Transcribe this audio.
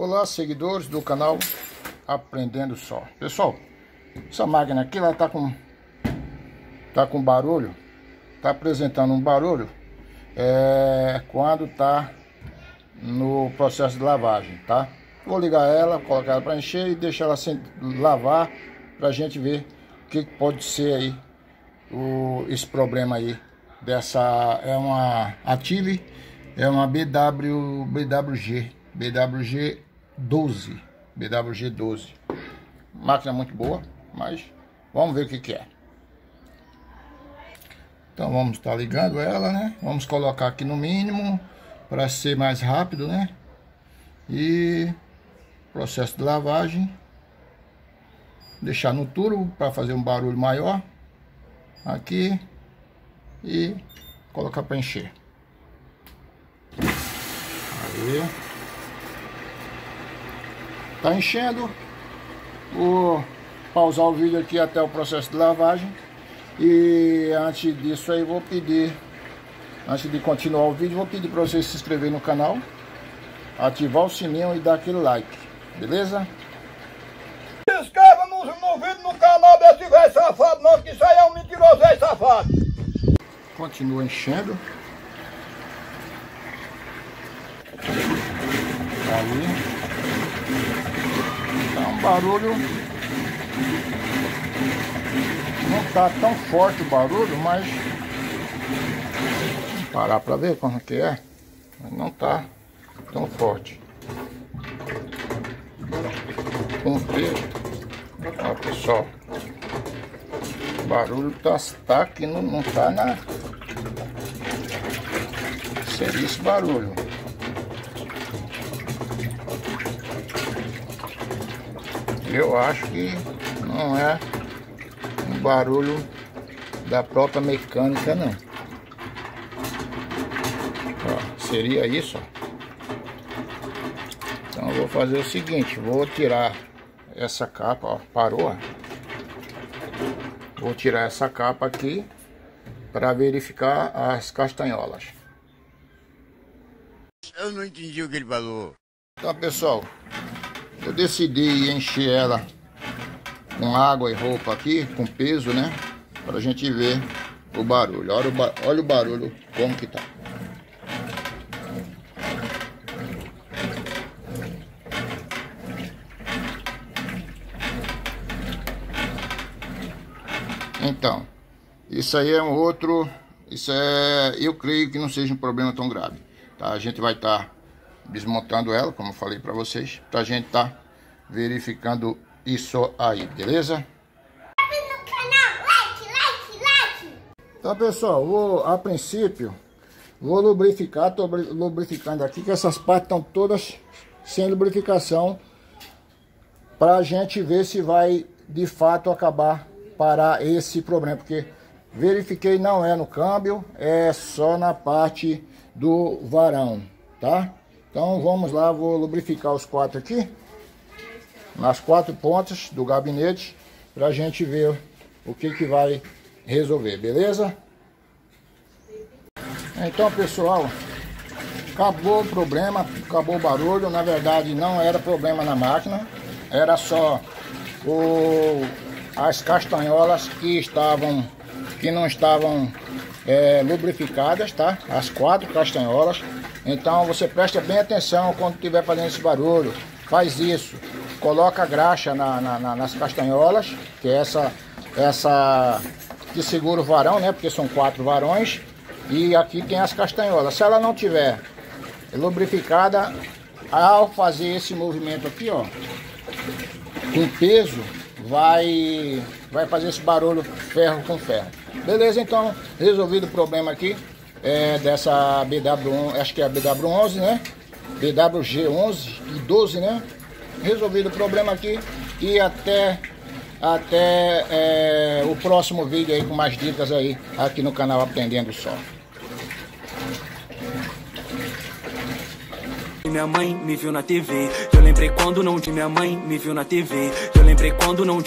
Olá, seguidores do canal Aprendendo Só. Pessoal, essa máquina aqui, ela tá com barulho, tá apresentando um barulho quando tá no processo de lavagem, tá? Vou ligar ela, colocar ela para encher e deixar ela sem lavar, pra gente ver o que pode ser aí esse problema aí dessa. É uma Active, é uma BWG 12. Máquina muito boa, mas vamos ver o que é. Então vamos estar ligando ela, né? Vamos colocar aqui no mínimo para ser mais rápido, né? E processo de lavagem, deixar no turbo para fazer um barulho maior aqui e colocar para encher. Aí tá enchendo. Vou pausar o vídeo aqui até o processo de lavagem. E antes disso aí, vou pedir, antes de continuar o vídeo, vou pedir para vocês se inscreverem no canal, ativar o sininho e dar aquele like, beleza? Se inscreva no vídeo no canal desse velho safado, não, que isso aí é um mentiroso velho safado. Continua enchendo. Aí tá um barulho, não tá tão forte o barulho, mas vamos parar para ver como que é. Mas não tá tão forte. Com peso, ó pessoal, o barulho tá aqui, não tá na. Seria esse barulho. Eu acho que não é um barulho da própria mecânica, não. Ó, seria isso, ó. Então eu vou fazer o seguinte, vou tirar essa capa, ó, parou. Vou tirar essa capa aqui para verificar as castanholas. Eu não entendi o que ele falou. Então, pessoal, eu decidi encher ela com água e roupa aqui, com peso, né? Pra gente ver o barulho. Olha o barulho como que tá. Então, isso aí é um outro. Isso é. Eu creio que não seja um problema tão grave. Tá? A gente vai estar desmontando ela, como eu falei para vocês, pra gente tá verificando isso aí, beleza? Então, pessoal, a princípio vou lubrificar, tô lubrificando aqui, que essas partes estão todas sem lubrificação, pra gente ver se vai de fato acabar parar esse problema, porque verifiquei, não é no câmbio, é só na parte do varão, tá? Então vamos lá, vou lubrificar os quatro aqui, nas quatro pontas do gabinete, pra gente ver o que vai resolver, beleza? Então, pessoal, acabou o problema, acabou o barulho. Na verdade não era problema na máquina, era só as castanholas que não estavam lubrificadas, tá? As quatro castanholas. Então você presta bem atenção quando estiver fazendo esse barulho. Faz isso, coloca a graxa nas castanholas, que é essa que segura o varão, né? Porque são quatro varões. E aqui tem as castanholas. Se ela não tiver lubrificada, ao fazer esse movimento aqui, ó, com peso, vai fazer esse barulho ferro com ferro. Beleza? Então, resolvido o problema aqui dessa BW11, acho que é a BW11, né? BWG11 e 12, né? Resolvido o problema aqui e até o próximo vídeo aí com mais dicas aí aqui no canal Aprendendo Só. Minha mãe me viu na TV. Eu lembrei quando não tinha minha mãe me viu na TV. Eu lembrei quando não